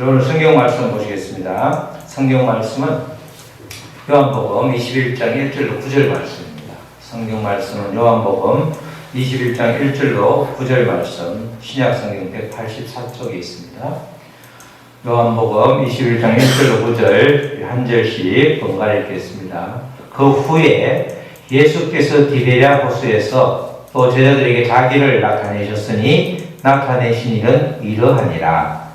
오늘 성경 말씀 보시겠습니다. 성경 말씀은 요한복음 21장 1절로 9절 말씀입니다. 성경 말씀은 요한복음 21장 1절로 9절 말씀, 신약 성경 184쪽에 있습니다. 요한복음 21장 1절로 9절 한 절씩 번갈아 읽겠습니다. 그 후에 예수께서 디베랴 호수에서 또 제자들에게 자기를 나타내셨으니 나타내신 일은 이러하니라.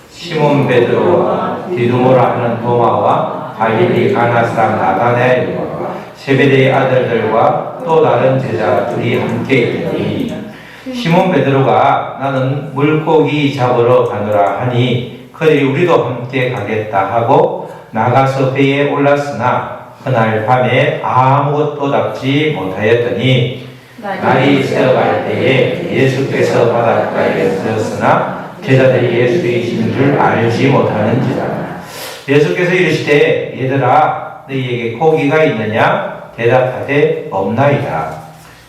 시몬 베드로와 디두모라 하는 도마와 갈릴리 가나 사람 나다나엘과 세베대의 아들들과 또 다른 제자 둘이 함께 있더니 시몬 베드로가 나는 물고기 잡으러 가노라 하니 그들이 우리도 함께 가겠다 하고 나가서 배에 올랐으나 그날 밤에 아무것도 잡지 못하였더니 날이 새어갈 때에 예수께서 바닷가에 서셨으나 제자들이 예수이신 줄 알지 못하는지라. 예수께서 이르시되 얘들아 너희에게 고기가 있느냐? 대답하되 없나이다.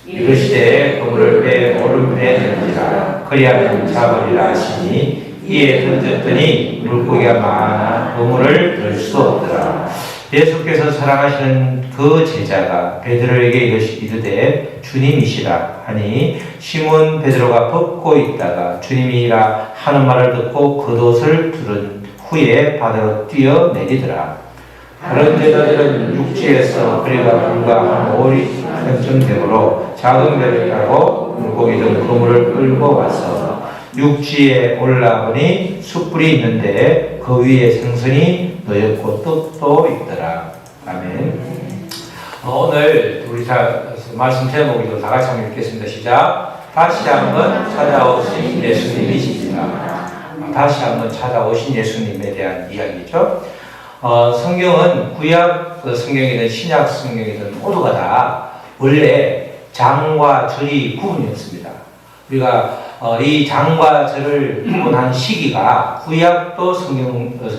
이르시되 그물을 배 오른편에 던지라. 그리하면 잡으리라 하시니 이에 던졌더니 물고기가 많아 그물을 들 수 없더라. 예수께서 사랑하시는 그 제자가 베드로에게 이르되 주님이시라 하니 시몬 베드로가 벗고 있다가 주님이라 하는 말을 듣고 겉옷을 두른 후에 바다로 뛰어내리더라. 다른 제자들은 육지에서 그리가 불과 한 5리쯤 되므로 작은 배를 타고 물고기 등 그물을 끌고 와서 육지에 올라보니 숯불이 있는데 그 위에 생선이 놓였고 떡도 있더라. 아멘. 오늘 우리 말씀 제목으로 다 같이 한번 읽겠습니다. 시작. 다시 한번 찾아오신 예수님이십니다. 다시 한번 찾아오신 예수님에 대한 이야기죠. 성경은 구약 성경이든 신약 성경이든 모두가 다 원래 장과 절이 구분이 없습니다. 우리가 이 장과 절을 구분한 시기가 구약도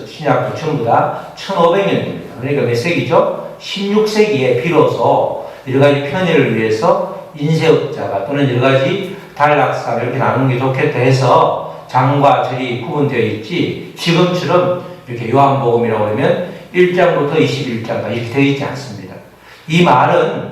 신약도 전부 다 1500년입니다. 그러니까 몇 세기죠? 16세기에 비로소 여러 가지 편의를 위해서 인쇄업자가 또는 여러 가지 단락사 이렇게 나누는 게 좋겠다 해서 장과 절이 구분되어 있지, 지금처럼 이렇게 요한복음이라고 하면 1장부터 21장까지 이렇게 되어 있지 않습니다. 이 말은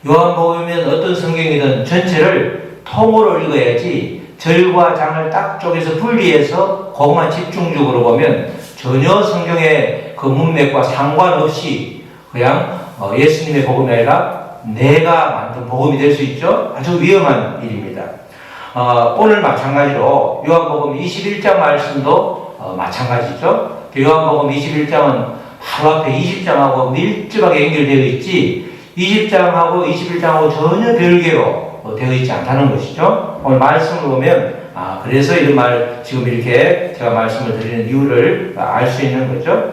요한복음이면 어떤 성경이든 전체를 통으로 읽어야지 절과 장을 딱 쪼개서 분리해서 그것만 집중적으로 보면 전혀 성경의 그 문맥과 상관없이 그냥 예수님의 복음이 아니라 내가 만든 복음이 될 수 있죠. 아주 위험한 일입니다. 오늘 마찬가지로 요한복음 21장 말씀도 마찬가지죠. 요한복음 21장은 바로 앞에 20장하고 밀접하게 연결되어 있지 20장하고 21장하고 전혀 별개로 되어 있지 않다는 것이죠. 오늘 말씀을 보면 그래서 이런 말 지금 이렇게 제가 말씀을 드리는 이유를 알 수 있는 거죠.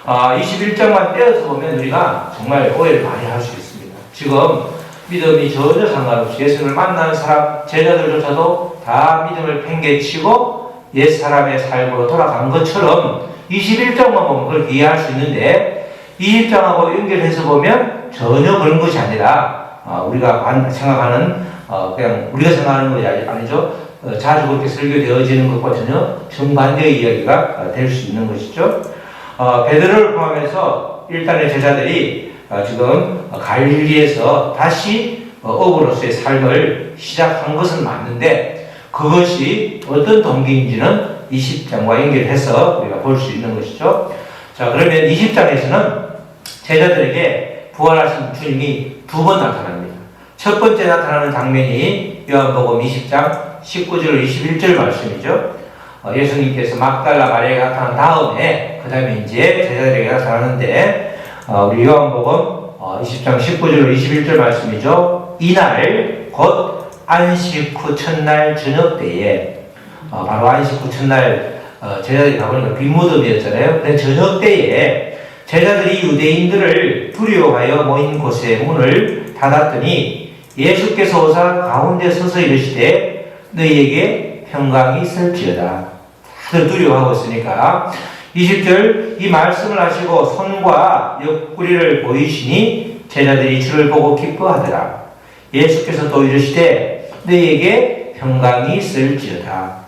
21장만 떼어서 보면 우리가 정말 오해를 많이 할 수 있습니다. 지금 믿음이 전혀 상관없이 예수님을 만나는 사람, 제자들조차도 다 믿음을 팽개치고 옛사람의 삶으로 돌아간 것처럼 21장만 보면 그렇게 이해할 수 있는데 20장하고 연결해서 보면 전혀 그런 것이 아니라 우리가 생각하는 그냥 우리가 생각하는 것이 아니죠. 자주 그렇게 설교되어지는 것과 전혀 정반대의 이야기가 될 수 있는 것이죠. 베드로를 포함해서 일단의 제자들이 지금 갈릴리에서 다시 어부로서의 삶을 시작한 것은 맞는데 그것이 어떤 동기인지는 20장과 연결해서 우리가 볼 수 있는 것이죠. 자, 그러면 20장에서는 제자들에게 부활하신 주님이 두 번 나타납니다. 첫 번째 나타나는 장면이 요한복음 20장 19절 21절 말씀이죠. 예수님께서 막달라 마리아에게 나타난 다음에 그 다음에 이제 제자들에게 나타나는데 우리 요한복음 20장 19절 21절 말씀이죠. 이날 곧 안식 후 첫날 저녁 때에 바로 안식 후 첫날 제자들이 가보니까 빈무덤이었잖아요. 근데 저녁 때에 제자들이 유대인들을 두려워하여 모인 곳의 문을 닫았더니 예수께서 오사 가운데 서서 이르시되 너희에게 평강이 있을지어다. 다들 두려워하고 있으니까 20절 이 말씀을 하시고 손과 옆구리를 보이시니 제자들이 주를 보고 기뻐하더라. 예수께서 또 이르시되 너희에게 평강이 있을지어다.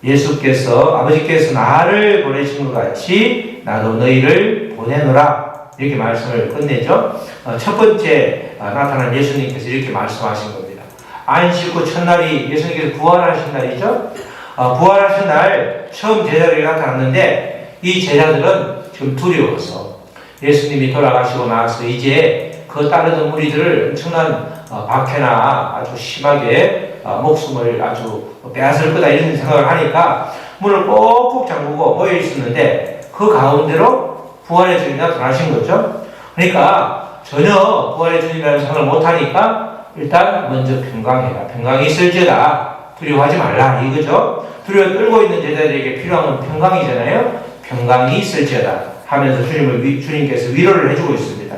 예수께서 아버지께서 나를 보내신 것 같이 나도 너희를 보내노라 이렇게 말씀을 끝내죠. 첫 번째 나타난 예수님께서 이렇게 말씀하신 겁니다. 안식 후 첫날이 예수님께서 부활하신 날이죠. 부활하신 날 처음 제자들이 나타났는데 이 제자들은 지금 두려워서 예수님이 돌아가시고 나서 이제 그 따르던 무리들을 엄청난 박해나 아주 심하게 목숨을 아주 빼앗을 거다 이런 생각을 하니까 문을 꼭꼭 잠그고 모여 있었는데 그 가운데로 부활의 주님이 나타나신 거죠. 그러니까 전혀 부활의 주님이라는 생각을 못하니까 일단 먼저 평강해라. 평강이 있을지어다. 두려워하지 말라 이거죠. 두려워 떨고 있는 제자들에게 필요한 건 평강이잖아요. 평강이 있을지어다 하면서 주님께서 위로를 해주고 있습니다.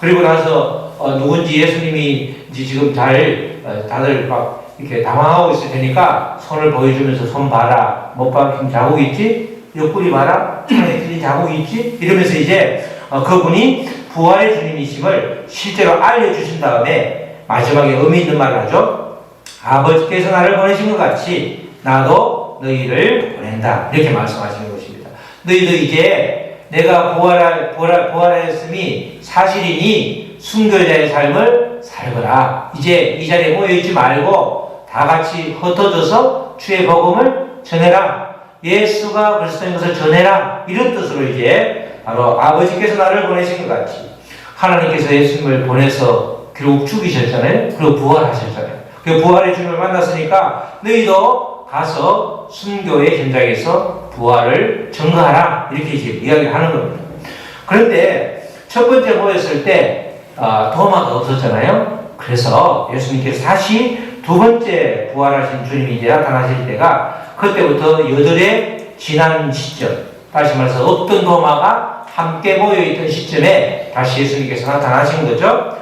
그리고 나서 누군지 예수님이 이제 지금 다들 막 이렇게 당황하고 있을 테니까 손을 보여주면서 손 봐라. 못 박힌 자국 있지? 옆구리 봐라. 손에 틀린 자국 있지? 이러면서 이제 그분이 부활의 주님이심을 실제로 알려주신 다음에 마지막에 의미 있는 말을 하죠. 아버지께서 나를 보내신 것 같이 나도 너희를 보낸다. 이렇게 말씀하시는 것입니다. 너희도 이제 내가 부활하였음이 사실이니 순교자의 삶을 살거라. 이제 이 자리에 모여있지 말고 다 같이 흩어져서 주의 복음을 전해라. 예수가 그리스도인 것을 전해라. 이런 뜻으로 이제 바로 아버지께서 나를 보내신 것 같이 하나님께서 예수님을 보내서 결국 죽이셨잖아요. 그리고 부활하셨잖아요. 그 부활의 주님을 만났으니까 너희도 가서 순교의 현장에서 부활을 증거하라. 이렇게 이제 이야기하는 겁니다. 그런데 첫 번째 모였을 때 도마가 없었잖아요. 그래서 예수님께서 다시 두 번째 부활하신 주님이 이제 나타나실 때가 그때부터 8해 지난 시점, 다시 말해서 없던 도마가 함께 모여있던 시점에 다시 예수님께서 나타나신 거죠.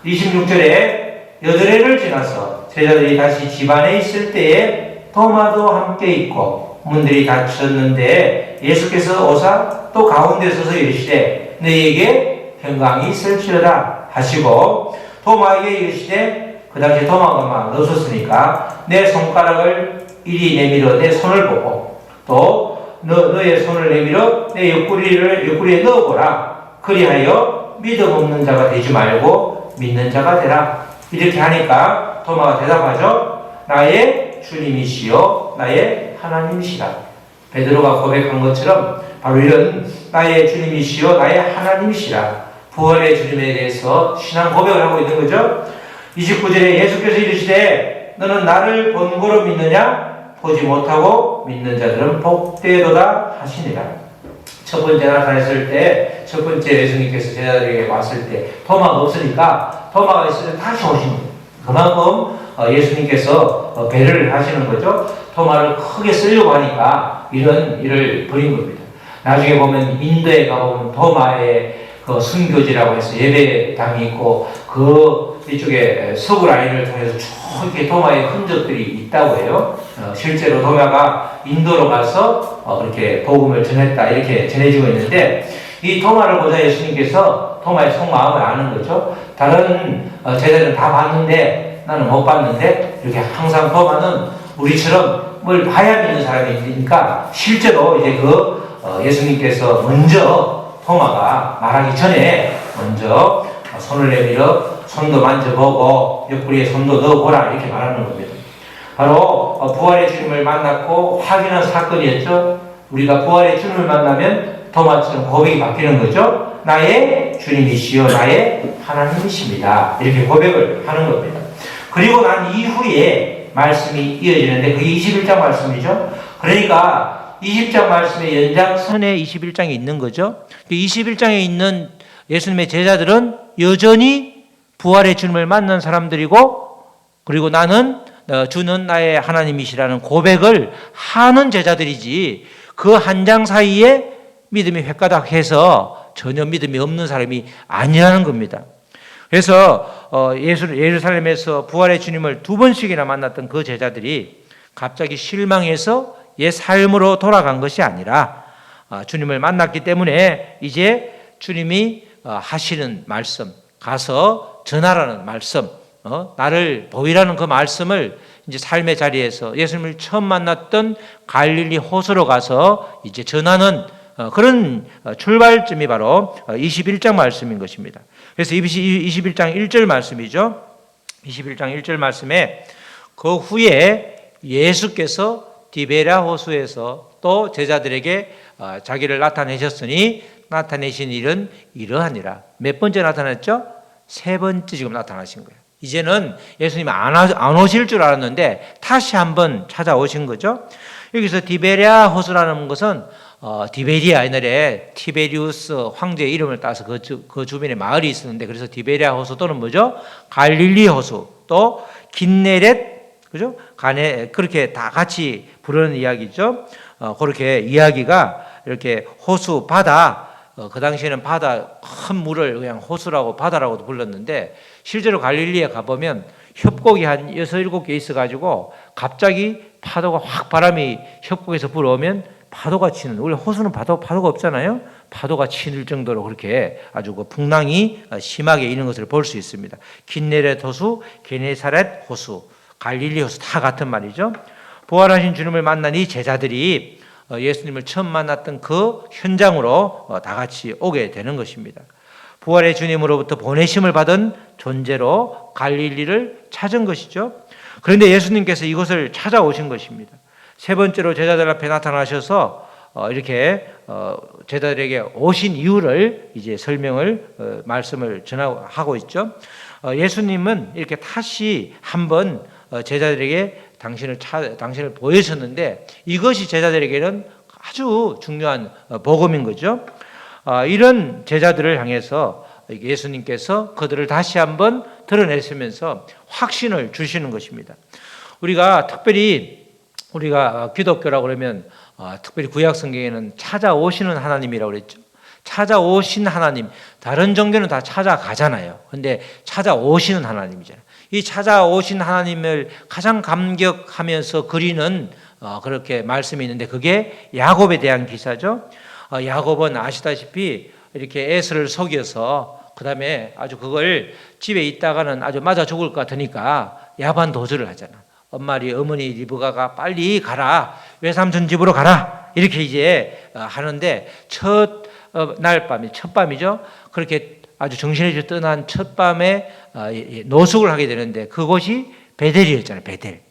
26절에 8해를 지나서 제자들이 다시 집안에 있을 때에 도마도 함께 있고 문들이 닫혔는데 예수께서 오사 또 가운데 서서 이르시되 너희에게 평강이 있을지어다 하시고 도마에게 이르시되 그 당시에 도마가 막 넣었으니까 내 손가락을 이리 내밀어 내 손을 보고 또 너의 손을 내밀어 내 옆구리에 넣어보라. 그리하여 믿음 없는 자가 되지 말고 믿는 자가 되라. 이렇게 하니까 도마가 대답하죠. 나의 주님이시여 나의 하나님이시라. 베드로가 고백한 것처럼 바로 이런 나의 주님이시여 나의 하나님이시라. 부활의 주님에 대해서 신앙 고백을 하고 있는 거죠. 29절에 예수께서 이르시되 너는 나를 본고로 믿느냐? 보지 못하고 믿는 자들은 복되도다 하시니라. 첫 번째 나타났을 때, 첫 번째 예수님께서 제자들에게 왔을 때 도마가 없으니까 도마가 있을 때 다시 오신 거예요. 그만큼 예수님께서 배려를 하시는 거죠. 도마를 크게 쓰려고 하니까 이런 일을 벌인 겁니다. 나중에 보면 인도에 가보면 도마의 그 순교지라고 해서 예배당이 있고 그 이쪽에 서구 라인을 통해서 쭉 이렇게 도마의 흔적들이 있다고 해요. 실제로 도마가 인도로 가서 그렇게 복음을 전했다 이렇게 전해지고 있는데 이 도마를 보자 예수님께서 도마의 속마음을 아는 거죠. 다른 제자들은 다 봤는데 나는 못 봤는데 이렇게 항상 도마는 우리처럼 뭘 봐야 믿는 사람이니까 실제로 이제 예수님께서 먼저 도마가 말하기 전에 먼저 손을 내밀어 손도 만져보고 옆구리에 손도 넣어보라 이렇게 말하는 겁니다. 바로 부활의 주님을 만났고 확인한 사건이었죠. 우리가 부활의 주님을 만나면 도마처럼 고백이 바뀌는 거죠. 나의 주님이시여 나의 하나님이십니다. 이렇게 고백을 하는 겁니다. 그리고 난 이후에 말씀이 이어지는데 그게 21장 말씀이죠. 그러니까 20장 말씀의 연장선에 21장이 있는 거죠. 21장에 있는 예수님의 제자들은 여전히 부활의 주님을 만난 사람들이고 그리고 나는 주는 나의 하나님이시라는 고백을 하는 제자들이지 그 한 장 사이에 믿음이 획가닥해서 전혀 믿음이 없는 사람이 아니라는 겁니다. 그래서 예루살렘에서 부활의 주님을 2번씩이나 만났던 그 제자들이 갑자기 실망해서 옛 삶으로 돌아간 것이 아니라 주님을 만났기 때문에 이제 주님이 하시는 말씀, 가서 전하라는 말씀, 나를 보이라는 그 말씀을 이제 삶의 자리에서 예수님을 처음 만났던 갈릴리 호수로 가서 이제 전하는 그런 출발점이 바로 21장 말씀인 것입니다. 그래서 21장 1절 말씀이죠. 21장 1절 말씀에 그 후에 예수께서 디베랴 호수에서 또 제자들에게 자기를 나타내셨으니 나타내신 일은 이러하니라. 몇 번째 나타났죠? 세 번째 지금 나타나신 거예요. 이제는 예수님 안 오실 줄 알았는데 다시 한번 찾아오신 거죠. 여기서 디베랴 호수라는 것은 디베리아, 옛날에 티베리우스 황제의 이름을 따서 그 주변에 마을이 있었는데, 그래서 디베랴 호수 또는 뭐죠? 갈릴리 호수, 또 긴네렛, 그죠? 그렇게 다 같이 부르는 이야기죠. 그렇게 이야기가 이렇게 호수, 바다, 그 당시에는 바다 큰 물을 그냥 호수라고 바다라고도 불렀는데, 실제로 갈릴리에 가보면 협곡이 한 6, 7개 있어가지고 갑자기 파도가 확 바람이 협곡에서 불어오면 파도가 치는, 원래 호수는 파도가 없잖아요. 파도가 치는 정도로 그렇게 아주 그 풍랑이 심하게 있는 것을 볼 수 있습니다. 긴네렛 호수, 게네사렛 호수, 갈릴리 호수 다 같은 말이죠. 부활하신 주님을 만난 이 제자들이 예수님을 처음 만났던 그 현장으로 다 같이 오게 되는 것입니다. 부활의 주님으로부터 보내심을 받은 존재로 갈릴리를 찾은 것이죠. 그런데 예수님께서 이곳을 찾아오신 것입니다. 세 번째로 제자들 앞에 나타나셔서 이렇게 제자들에게 오신 이유를 이제 말씀을 전하고 있죠. 예수님은 이렇게 다시 한번 제자들에게 당신을 보여주셨는데, 이것이 제자들에게는 아주 중요한 복음인 거죠. 이런 제자들을 향해서 예수님께서 그들을 다시 한번 드러내시면서 확신을 주시는 것입니다. 우리가 기독교라고 그러면 특별히 구약 성경에는 찾아오시는 하나님이라고 그랬죠. 찾아오신 하나님, 다른 종교는 다 찾아가잖아요. 근데 찾아오시는 하나님이잖아요. 이 찾아오신 하나님을 가장 감격하면서 그리는 그렇게 말씀이 있는데, 그게 야곱에 대한 기사죠. 야곱은 아시다시피 이렇게 에서를 속여서 그 다음에 아주 그걸 집에 있다가는 아주 맞아 죽을 것 같으니까 야반 도주를 하잖아. 어머니 리브가가 빨리 가라, 외삼촌 집으로 가라, 이렇게 이제 하는데, 첫 밤이죠. 그렇게 아주 정신없이 떠난 첫 밤에 노숙을 하게 되는데, 그곳이 베델이었잖아요.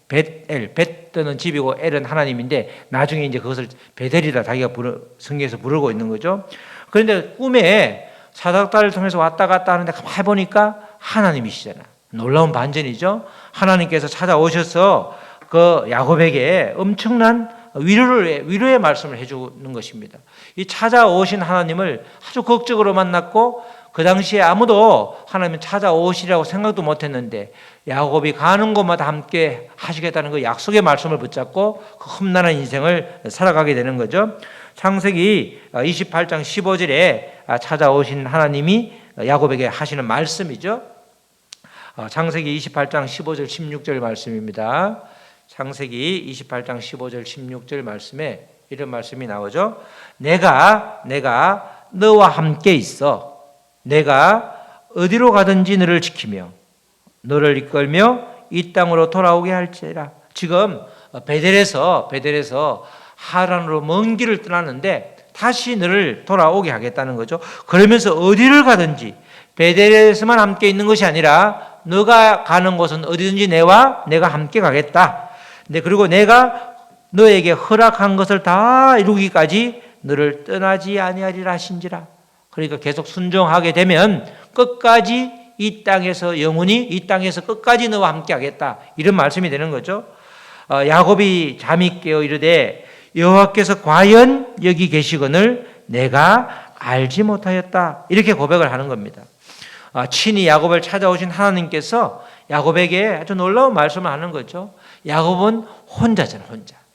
벳 떠는 집이고 엘은 하나님인데, 나중에 이제 그것을 베델이다 자기가 성경에서 부르고 있는 거죠. 그런데 꿈에 사닥다리를 통해서 왔다 갔다 하는데 가만히 보니까 하나님이시잖아. 놀라운 반전이죠. 하나님께서 찾아오셔서 그 야곱에게 엄청난 위로의 말씀을 해주는 것입니다. 이 찾아오신 하나님을 아주 극적으로 만났고, 그 당시에 아무도 하나님은 찾아오시라고 생각도 못했는데 야곱이 가는 곳마다 함께 하시겠다는 그 약속의 말씀을 붙잡고 그 험난한 인생을 살아가게 되는 거죠. 창세기 28장 15절에 찾아오신 하나님이 야곱에게 하시는 말씀이죠. 창세기 28장 15절 16절 말씀입니다. 창세기 28장 15절 16절 말씀에 이런 말씀이 나오죠. 내가 너와 함께 있어. 내가 어디로 가든지 너를 지키며 너를 이끌며 이 땅으로 돌아오게 할지라. 지금 베델에서 하란으로 먼 길을 떠나는데 다시 너를 돌아오게 하겠다는 거죠. 그러면서 어디를 가든지 베델에서만 함께 있는 것이 아니라 너가 가는 곳은 어디든지 내가 함께 가겠다. 그리고 내가 너에게 허락한 것을 다 이루기까지 너를 떠나지 아니하리라 하신지라. 그러니까 계속 순종하게 되면 끝까지 이 땅에서 끝까지 너와 함께 하겠다. 이런 말씀이 되는 거죠. 야곱이 잠이 깨어 이르되 여호와께서 과연 여기 계시거늘 내가 알지 못하였다. 이렇게 고백을 하는 겁니다. 친히 야곱을 찾아오신 하나님께서 야곱에게 아주 놀라운 말씀을 하는 거죠. 야곱은 혼자잖아요.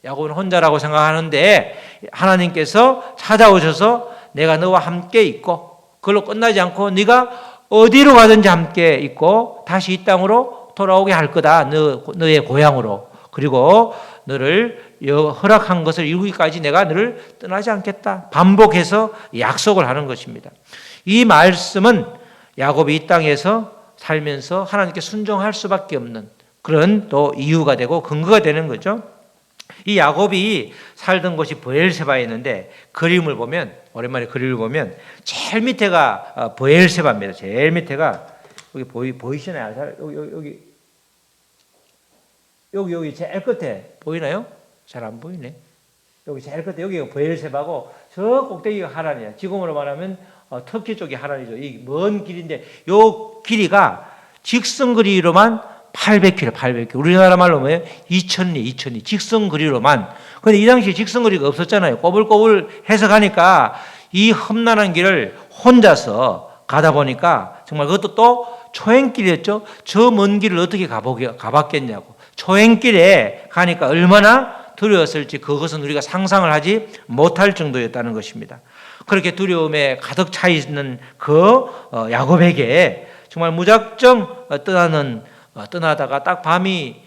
야곱은 혼자라고 생각하는데 하나님께서 찾아오셔서 내가 너와 함께 있고, 그걸로 끝나지 않고 네가 어디로 가든지 함께 있고 다시 이 땅으로 돌아오게 할 거다. 너의 고향으로. 그리고 너를 허락한 것을 이루기까지 내가 너를 떠나지 않겠다. 반복해서 약속을 하는 것입니다. 이 말씀은 야곱이 이 땅에서 살면서 하나님께 순종할 수밖에 없는 그런 또 이유가 되고 근거가 되는 거죠. 이 야곱이 살던 곳이 브엘세바였는데 그림을 보면 오랜만에 그림을 보면 제일 밑에가 브엘세바입니다. 제일 밑에가 여기 보이시나요? 여기 제일 끝에 보이나요? 잘 안 보이네. 여기 제일 끝에 여기가 브엘세바고 저 꼭대기가 하란이야. 지금으로 말하면 터키 쪽이 하란이죠. 이 먼 길인데 요 길이가 직선거리로만 800km, 800km. 우리나라 말로 뭐예요? 2000리. 직선거리로만. 근데 이 당시에 직선거리가 없었잖아요. 꼬불꼬불 해서 가니까 이 험난한 길을 혼자서 가다 보니까 정말 그것도 또 초행길이었죠. 저 먼 길을 어떻게 가봤겠냐고. 초행길에 가니까 얼마나 두려웠을지 그것은 우리가 상상을 하지 못할 정도였다는 것입니다. 그렇게 두려움에 가득 차 있는 그 야곱에게 정말 무작정 떠나다가 딱 밤이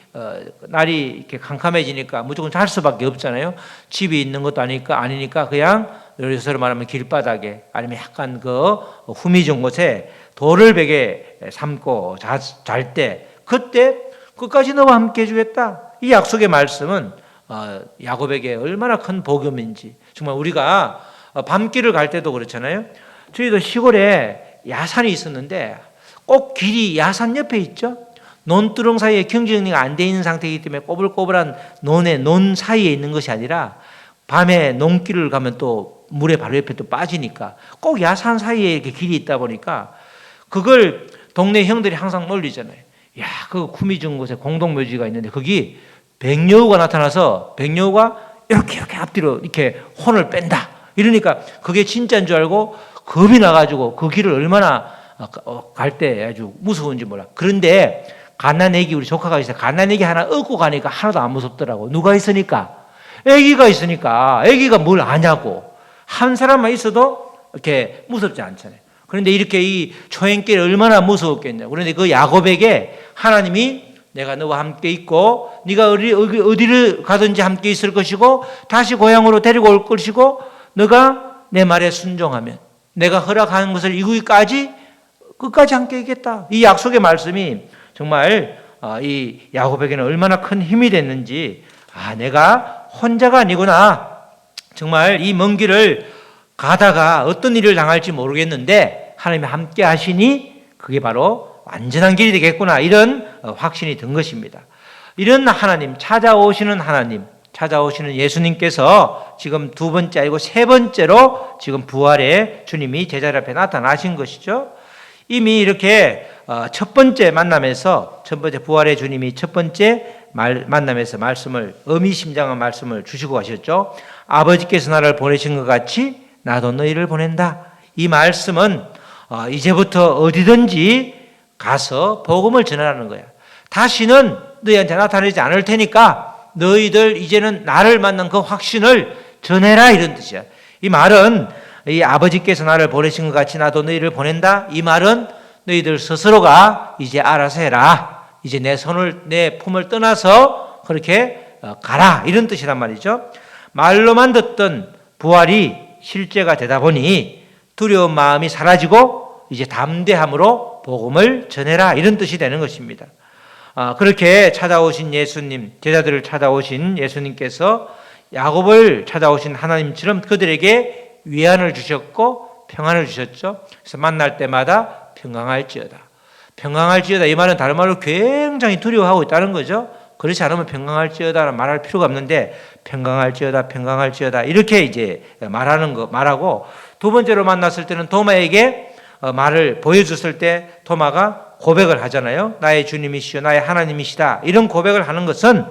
날이 이렇게 캄캄해지니까 무조건 잘 수밖에 없잖아요. 집이 있는 것도 아니니까 그냥 요새로 말하면 길바닥에 아니면 약간 그 후미진 곳에 돌을 베개 삼고 잘 때 그때 끝까지 너와 함께 해주겠다. 이 약속의 말씀은 야곱에게 얼마나 큰 복음인지. 정말 우리가 밤길을 갈 때도 그렇잖아요. 저희도 시골에 야산이 있었는데 꼭 길이 야산 옆에 있죠. 논두렁 사이에 경정리가 안 돼 있는 상태이기 때문에 꼬불꼬불한 논 사이에 있는 것이 아니라 밤에 논길을 가면 또 물에 바로 옆에 또 빠지니까 꼭 야산 사이에 이렇게 길이 있다 보니까 그걸 동네 형들이 항상 놀리잖아요. 야, 그 구미준 곳에 공동묘지가 있는데 거기 백여우가 나타나서 백여우가 이렇게 앞뒤로 이렇게 혼을 뺀다. 이러니까 그게 진짜인 줄 알고 겁이 나가지고 그 길을 얼마나 갈 때 아주 무서운지 몰라. 그런데 갓난애기 우리 조카가 있어요. 갓난애기 하나 얻고 가니까 하나도 안 무섭더라고. 누가 있으니까? 애기가 있으니까. 애기가 뭘 아냐고. 한 사람만 있어도 이렇게 무섭지 않잖아요. 그런데 이렇게 이 초행길이 얼마나 무서웠겠냐. 그런데 그 야곱에게 하나님이 내가 너와 함께 있고 네가 어디를 가든지 함께 있을 것이고 다시 고향으로 데리고 올 것이고 너가 내 말에 순종하면 내가 허락하는 것을 이루기까지 끝까지 함께 있겠다. 이 약속의 말씀이 정말 이 야곱에게는 얼마나 큰 힘이 됐는지 내가 혼자가 아니구나. 정말 이 먼 길을 가다가 어떤 일을 당할지 모르겠는데 하나님이 함께 하시니 그게 바로 완전한 길이 되겠구나. 이런 확신이 든 것입니다. 이런 하나님, 찾아오시는 예수님께서 지금 두 번째 아니고 세 번째로 지금 부활의 주님이 제자들 앞에 나타나신 것이죠. 이미 이렇게 첫 번째 부활의 주님이 첫 번째 만남에서 의미심장한 말씀을 주시고 가셨죠. 아버지께서 나를 보내신 것 같이 나도 너희를 보낸다. 이 말씀은 이제부터 어디든지 가서 복음을 전하라는 거야. 다시는 너희한테 나타나지 않을 테니까 너희들 이제는 나를 만난 그 확신을 전해라 이런 뜻이야. 이 말은 이 아버지께서 나를 보내신 것 같이 나도 너희를 보낸다. 이 말은 너희들 스스로가 이제 알아서 해라. 이제 내 품을 떠나서 그렇게 가라. 이런 뜻이란 말이죠. 말로만 듣던 부활이 실제가 되다 보니 두려운 마음이 사라지고 이제 담대함으로 복음을 전해라. 이런 뜻이 되는 것입니다. 그렇게 찾아오신 예수님, 제자들을 찾아오신 예수님께서 야곱을 찾아오신 하나님처럼 그들에게 위안을 주셨고 평안을 주셨죠. 그래서 만날 때마다 평강할지어다. 평강할지어다. 이 말은 다른 말로 굉장히 두려워하고 있다는 거죠. 그렇지 않으면 평강할지어다라는 말할 필요가 없는데 평강할지어다 이렇게 이제 말하고 두 번째로 만났을 때는 도마에게 말을 보여줬을 때 도마가 고백을 하잖아요. 나의 주님이시여 나의 하나님이시다. 이런 고백을 하는 것은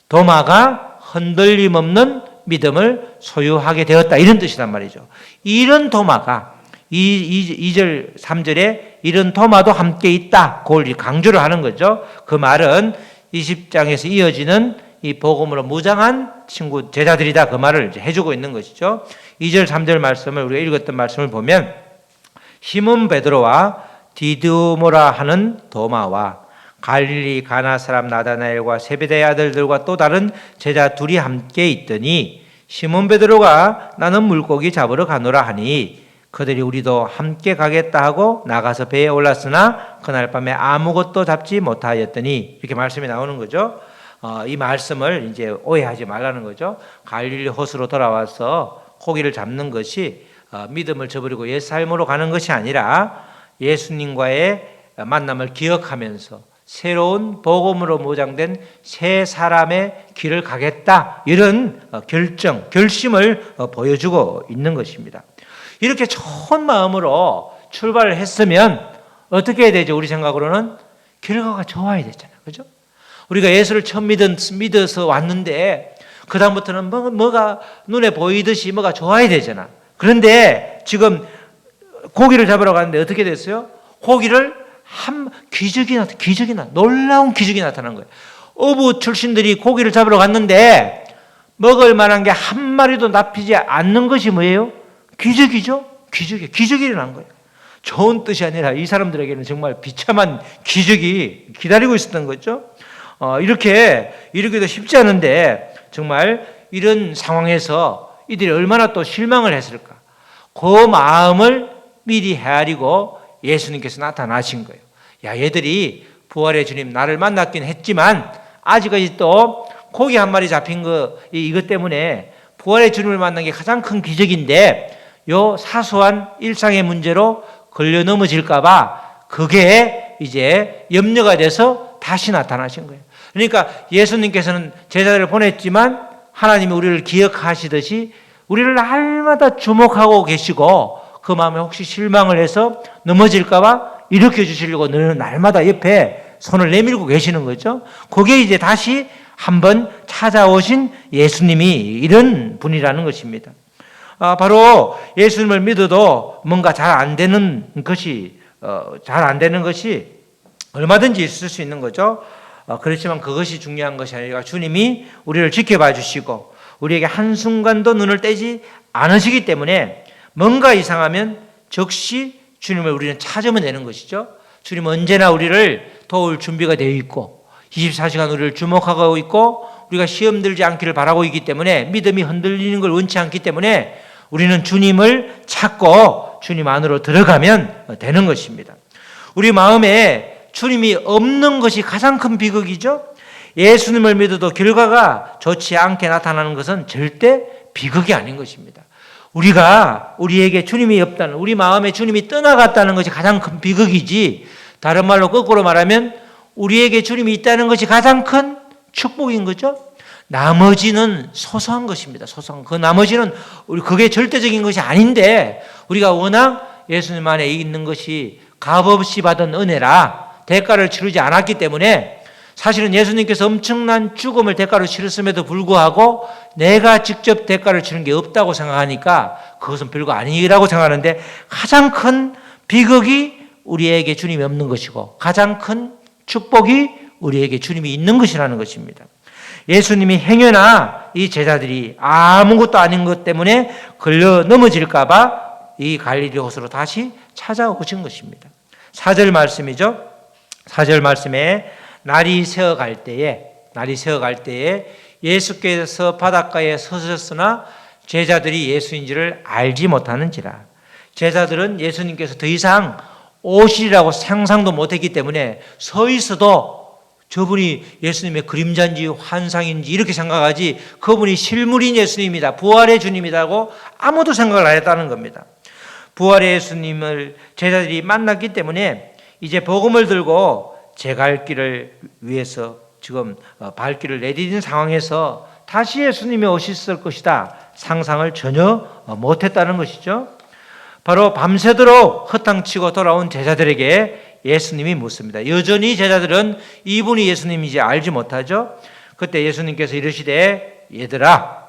도마가 흔들림 없는 믿음을 소유하게 되었다. 이런 뜻이란 말이죠. 이런 도마가 2절 3절에 이런 도마도 함께 있다. 그걸 강조를 하는 거죠. 그 말은 20장에서 이어지는 이 복음으로 무장한 친구 제자들이다. 그 말을 이제 해주고 있는 것이죠. 2절 3절 말씀을 우리가 읽었던 말씀을 보면 시몬 베드로와 디두모라 하는 도마와 갈릴리 가나 사람 나다나엘과 세베대의 아들들과 또 다른 제자 둘이 함께 있더니 시몬 베드로가 나는 물고기 잡으러 가노라 하니 그들이 우리도 함께 가겠다 하고 나가서 배에 올랐으나 그날 밤에 아무것도 잡지 못하였더니 이렇게 말씀이 나오는 거죠. 이 말씀을 이제 오해하지 말라는 거죠. 갈릴리 호수로 돌아와서 고기를 잡는 것이 믿음을 저버리고 옛 삶으로 가는 것이 아니라 예수님과의 만남을 기억하면서 새로운 복음으로 무장된 새 사람의 길을 가겠다, 이런 결심을 보여주고 있는 것입니다. 이렇게 좋은 마음으로 출발을 했으면 어떻게 해야 되죠? 우리 생각으로는 결과가 좋아야 되잖아요. 그죠? 우리가 예수를 처음 믿어서 왔는데 그다음부터는 뭐가 눈에 보이듯이 뭐가 좋아야 되잖아. 그런데 지금 고기를 잡으러 가는데 어떻게 됐어요? 고기를 놀라운 기적이 나타난 거예요. 어부 출신들이 고기를 잡으러 갔는데 먹을 만한 게 한 마리도 납히지 않는 것이 뭐예요? 기적이죠. 기적이 일어난 거예요. 좋은 뜻이 아니라 이 사람들에게는 정말 비참한 기적이 기다리고 있었던 거죠. 이렇게 이르기도 쉽지 않은데 정말 이런 상황에서 이들이 얼마나 또 실망을 했을까. 그 마음을 미리 헤아리고 예수님께서 나타나신 거예요. 야, 얘들이 부활의 주님 나를 만났긴 했지만 아직까지 또 고기 한 마리 잡힌 이것 때문에 부활의 주님을 만난 게 가장 큰 기적인데 요 사소한 일상의 문제로 걸려 넘어질까 봐 그게 이제 염려가 돼서 다시 나타나신 거예요. 그러니까 예수님께서는 제자들을 보냈지만 하나님이 우리를 기억하시듯이 우리를 날마다 주목하고 계시고 그 마음에 혹시 실망을 해서 넘어질까 봐 일으켜 주시려고 너는 날마다 옆에 손을 내밀고 계시는 거죠. 그게 이제 다시 한번 찾아오신 예수님이 이런 분이라는 것입니다. 바로 예수님을 믿어도 뭔가 잘 안 되는 것이 얼마든지 있을 수 있는 거죠. 그렇지만 그것이 중요한 것이 아니라 주님이 우리를 지켜봐 주시고 우리에게 한순간도 눈을 떼지 않으시기 때문에 뭔가 이상하면 즉시 주님을 우리는 찾으면 되는 것이죠. 주님은 언제나 우리를 도울 준비가 되어 있고 24시간 우리를 주목하고 있고 우리가 시험 들지 않기를 바라고 있기 때문에 믿음이 흔들리는 걸 원치 않기 때문에 우리는 주님을 찾고 주님 안으로 들어가면 되는 것입니다. 우리 마음에 주님이 없는 것이 가장 큰 비극이죠. 예수님을 믿어도 결과가 좋지 않게 나타나는 것은 절대 비극이 아닌 것입니다. 우리에게 주님이 없다는, 우리 마음에 주님이 떠나갔다는 것이 가장 큰 비극이지, 다른 말로 거꾸로 말하면 우리에게 주님이 있다는 것이 가장 큰 축복인 거죠. 나머지는 소소한 것입니다. 소소한. 그 나머지는 그게 절대적인 것이 아닌데 우리가 워낙 예수님 안에 있는 것이 값없이 받은 은혜라 대가를 치르지 않았기 때문에 사실은 예수님께서 엄청난 죽음을 대가로 치렀음에도 불구하고 내가 직접 대가를 치른 게 없다고 생각하니까 그것은 별거 아니라고 생각하는데 가장 큰 비극이 우리에게 주님이 없는 것이고 가장 큰 축복이 우리에게 주님이 있는 것이라는 것입니다. 예수님이 행여나 이 제자들이 아무것도 아닌 것 때문에 걸려 넘어질까 봐 이 갈릴리 호수로 다시 찾아오신 것입니다. 4절 말씀이죠. 4절 말씀에 날이 새어갈 때에 예수께서 바닷가에 서셨으나 제자들이 예수인지를 알지 못하는지라. 제자들은 예수님께서 더 이상 오시리라고 상상도 못했기 때문에 서 있어도 저분이 예수님의 그림자인지 환상인지 이렇게 생각하지 그분이 실물인 예수님이다, 부활의 주님이라고 아무도 생각을 안 했다는 겁니다. 부활의 예수님을 제자들이 만났기 때문에 이제 복음을 들고 제 갈 길을 위해서 지금 발길을 내디딘 상황에서 다시 예수님이 오셨을 것이다 상상을 전혀 못했다는 것이죠. 바로 밤새도록 허탕치고 돌아온 제자들에게 예수님이 묻습니다. 여전히 제자들은 이분이 예수님인지 알지 못하죠. 그때 예수님께서 이르시되 얘들아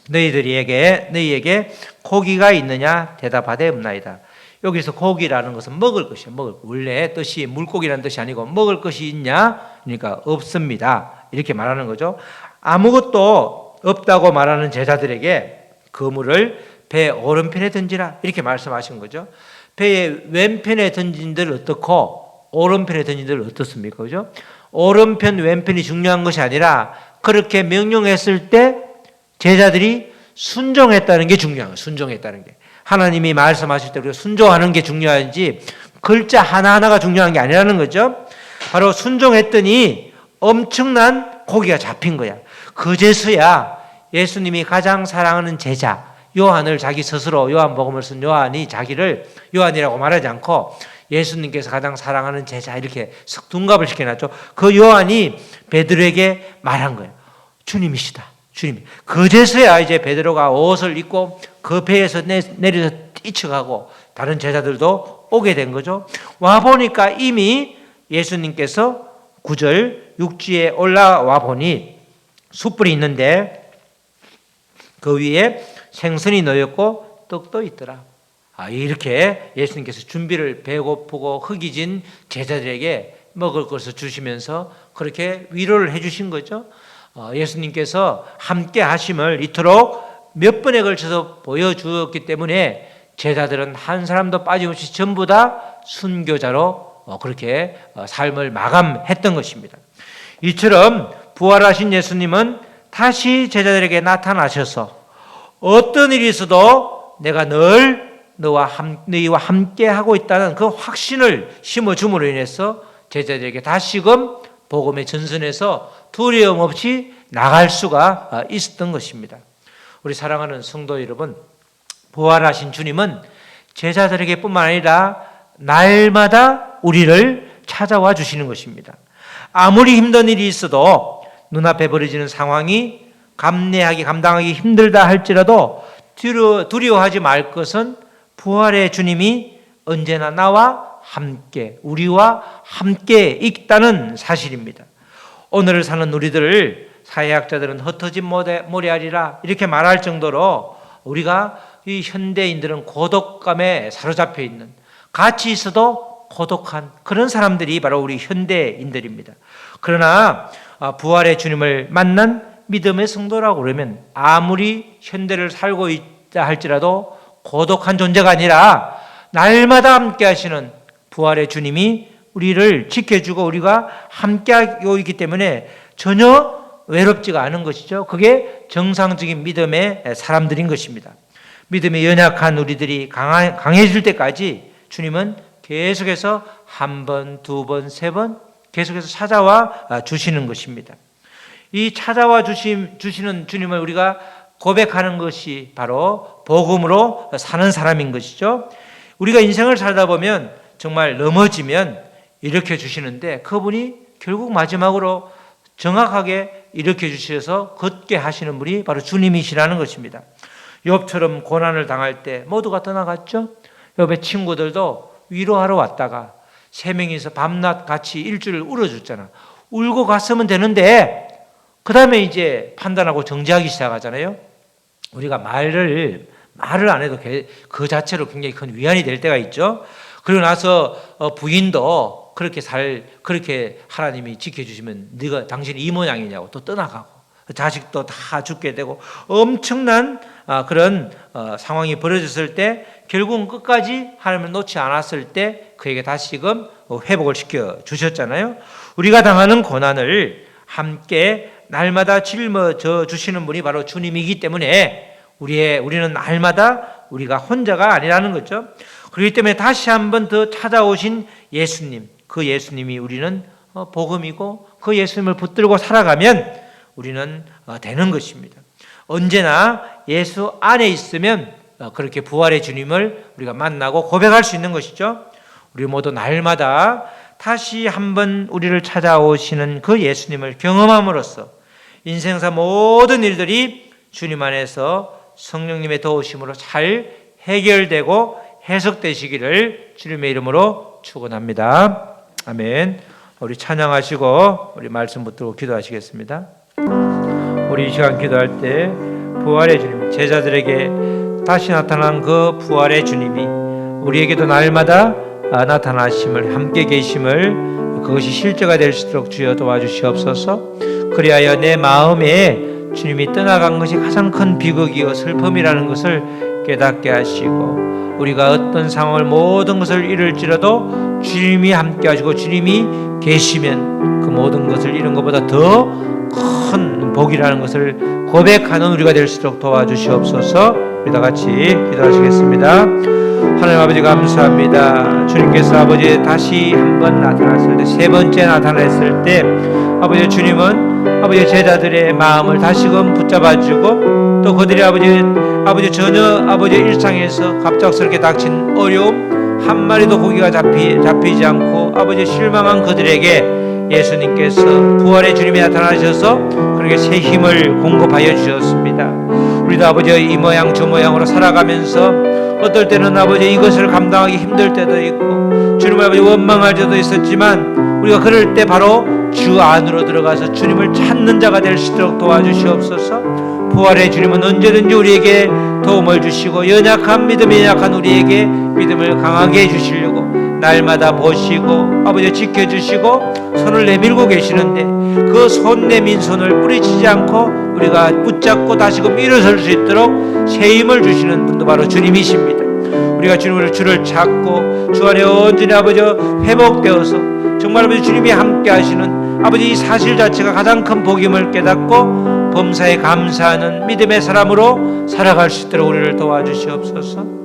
너희에게 고기가 있느냐 대답하되 없나이다. 여기서 고기라는 것은 먹을 것이에요. 원래 뜻이 물고기라는 뜻이 아니고 먹을 것이 있냐? 그러니까 없습니다. 이렇게 말하는 거죠. 아무것도 없다고 말하는 제자들에게 그물을 배 오른편에 던지라 이렇게 말씀하신 거죠. 배의 왼편에 던진들 어떻고 오른편에 던진들 어떻습니까? 그죠? 오른편 왼편이 중요한 것이 아니라 그렇게 명령했을 때 제자들이 순종했다는 게 중요한 거예요. 순종했다는 게. 하나님이 말씀하실 때 우리가 순종하는 게 중요한지 글자 하나하나가 중요한 게 아니라는 거죠. 바로 순종했더니 엄청난 고기가 잡힌 거야. 그제서야 예수님이 가장 사랑하는 제자 요한을 자기 스스로 요한복음을 쓴 요한이 자기를 요한이라고 말하지 않고 예수님께서 가장 사랑하는 제자 이렇게 둥갑을 시켜놨죠. 그 요한이 베드로에게 말한 거예요. 주님이시다. 주님. 그제서야 이제 베드로가 옷을 입고 그 배에서 내려서 뛰쳐가고 다른 제자들도 오게 된 거죠. 와 보니까 이미 예수님께서 9절 육지에 올라와 보니 숯불이 있는데 그 위에 생선이 놓였고 떡도 있더라. 이렇게 예수님께서 준비를 배고프고 허기진 제자들에게 먹을 것을 주시면서 그렇게 위로를 해주신 거죠. 예수님께서 함께 하심을 이토록 몇 번에 걸쳐서 보여주었기 때문에 제자들은 한 사람도 빠짐없이 전부 다 순교자로 그렇게 삶을 마감했던 것입니다. 이처럼 부활하신 예수님은 다시 제자들에게 나타나셔서 어떤 일이 있어도 내가 늘 너희와 함께 하고 있다는 그 확신을 심어줌으로 인해서 제자들에게 다시금 복음의 전선에서 두려움 없이 나갈 수가 있었던 것입니다. 우리 사랑하는 성도 여러분, 부활하신 주님은 제자들에게 뿐만 아니라 날마다 우리를 찾아와 주시는 것입니다. 아무리 힘든 일이 있어도 눈앞에 벌어지는 상황이 감당하기 힘들다 할지라도 두려워하지 말 것은 부활의 주님이 언제나 나와 함께, 우리와 함께 있다는 사실입니다. 오늘을 사는 우리들을 사회학자들은 흩어진 모래알이라 이렇게 말할 정도로 우리가 이 현대인들은 고독감에 사로잡혀 있는, 같이 있어도 고독한 그런 사람들이 바로 우리 현대인들입니다. 그러나 부활의 주님을 만난 믿음의 성도라고 그러면 아무리 현대를 살고 있다 할지라도 고독한 존재가 아니라 날마다 함께 하시는 부활의 주님이 우리를 지켜주고 우리가 함께하고 있기 때문에 전혀 외롭지가 않은 것이죠. 그게 정상적인 믿음의 사람들인 것입니다. 믿음이 연약한 우리들이 강해질 때까지 주님은 계속해서 한 번, 두 번, 세 번 계속해서 찾아와 주시는 것입니다. 이 찾아와 주시는 주님을 우리가 고백하는 것이 바로 복음으로 사는 사람인 것이죠. 우리가 인생을 살다 보면 정말 넘어지면 일으켜 주시는데 그분이 결국 마지막으로 정확하게 일으켜 주셔서 걷게 하시는 분이 바로 주님이시라는 것입니다. 욥처럼 고난을 당할 때 모두가 떠나갔죠. 욥의 친구들도 위로하러 왔다가 세 명이서 밤낮 같이 일주일 울어줬잖아. 울고 갔으면 되는데 그 다음에 이제 판단하고 정죄하기 시작하잖아요. 우리가 말을 안 해도 그 자체로 굉장히 큰 위안이 될 때가 있죠. 그리고 나서 부인도 그렇게 하나님이 지켜주시면 네가 당신이 이 모양이냐고 또 떠나가고 자식도 다 죽게 되고 엄청난 그런 상황이 벌어졌을 때 결국은 끝까지 하나님을 놓지 않았을 때 그에게 다시금 회복을 시켜 주셨잖아요. 우리가 당하는 고난을 함께 날마다 짊어져 주시는 분이 바로 주님이기 때문에 우리는 날마다 우리가 혼자가 아니라는 거죠. 그렇기 때문에 다시 한번 더 찾아오신 예수님, 그 예수님이 우리는 복음이고 그 예수님을 붙들고 살아가면 우리는 되는 것입니다. 언제나 예수 안에 있으면 그렇게 부활의 주님을 우리가 만나고 고백할 수 있는 것이죠. 우리 모두 날마다 다시 한번 우리를 찾아오시는 그 예수님을 경험함으로써 인생사 모든 일들이 주님 안에서 성령님의 도우심으로 잘 해결되고 해석되시기를 주님의 이름으로 축원합니다. 아멘. 우리 찬양하시고 우리 말씀 붙들고 기도하시겠습니다. 우리 이 시간 기도할 때 부활의 주님, 제자들에게 다시 나타난 그 부활의 주님이 우리에게도 날마다 나타나심을, 함께 계심을, 그것이 실제가 될 수 있도록 주여 도와주시옵소서. 그리하여 내 마음에 주님이 떠나간 것이 가장 큰 비극이요 슬픔이라는 것을 깨닫게 하시고, 우리가 어떤 상황을 모든 것을 잃을지라도 주님이 함께 하시고 주님이 계시면 그 모든 것을 잃은 것보다 더 큰 복이라는 것을 고백하는 우리가 될 수 있도록 도와주시옵소서. 우리 다 같이 기도하시겠습니다. 하나님 아버지 감사합니다. 주님께서 아버지 다시 한번 나타났을 때, 세 번째 나타났을 때 아버지 주님은 아버지 제자들의 마음을 다시금 붙잡아주고 또 그들이 아버지 전혀 아버지 일상에서 갑작스럽게 닥친 어려움 한 마리도 고기가 잡히지 않고 아버지 실망한 그들에게 예수님께서 부활의 주님이 나타나셔서 그렇게 새 힘을 공급하여 주셨습니다. 우리도 아버지 이 모양 저 모양으로 살아가면서 어떨 때는 아버지 이것을 감당하기 힘들 때도 있고 주님을 아버지 원망할 때도 있었지만 우리가 그럴 때 바로 주 안으로 들어가서 주님을 찾는 자가 될 수 있도록 도와주시옵소서. 부활의 주님은 언제든지 우리에게 도움을 주시고 연약한 믿음이 약한 우리에게 믿음을 강하게 해주시려고 날마다 보시고 아버지 지켜주시고 손을 내밀고 계시는데 그 손 내민 손을 뿌리치지 않고 우리가 붙잡고 다시금 일어설 수 있도록 새 힘을 주시는 분도 바로 주님이십니다. 우리가 주를 찾고 주 안에 온전히 아버지 회복되어서 정말 아버지 주님이 함께 하시는 아버지 이 사실 자체가 가장 큰 복임을 깨닫고 범사에 감사하는 믿음의 사람으로 살아갈 수 있도록 우리를 도와주시옵소서.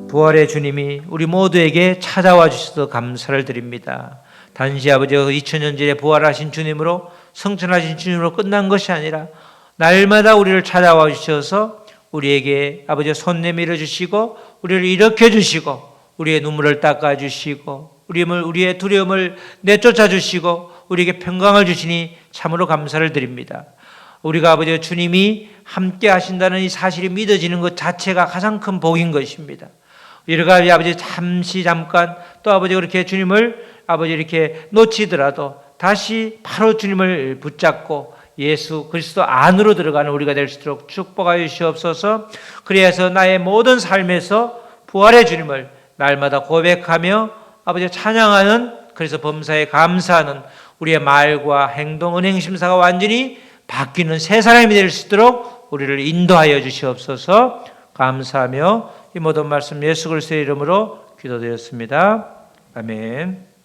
부활의 주님이 우리 모두에게 찾아와 주셔서 감사를 드립니다. 단지 아버지 2000년 전에 부활하신 주님으로 성천하신 주님으로 끝난 것이 아니라 날마다 우리를 찾아와 주셔서 우리에게 아버지 손 내밀어 주시고 우리를 일으켜 주시고 우리의 눈물을 닦아 주시고 우리의 두려움을 내쫓아 주시고 우리에게 평강을 주시니 참으로 감사를 드립니다. 우리가 아버지 주님이 함께 하신다는 이 사실이 믿어지는 것 자체가 가장 큰 복인 것입니다. 여러 가지 아버지 잠깐 또 아버지 그렇게 주님을 아버지 이렇게 놓치더라도 다시 바로 주님을 붙잡고 예수 그리스도 안으로 들어가는 우리가 될 수 있도록 축복하여 주시옵소서. 그래서 나의 모든 삶에서 부활의 주님을 날마다 고백하며 아버지 찬양하는 그래서 범사에 감사하는 우리의 말과 행동 은행심사가 완전히 바뀌는 새 사람이 될 수 있도록 우리를 인도하여 주시옵소서. 감사하며 이 모든 말씀 예수 그리스도의 이름으로 기도드렸습니다. 아멘.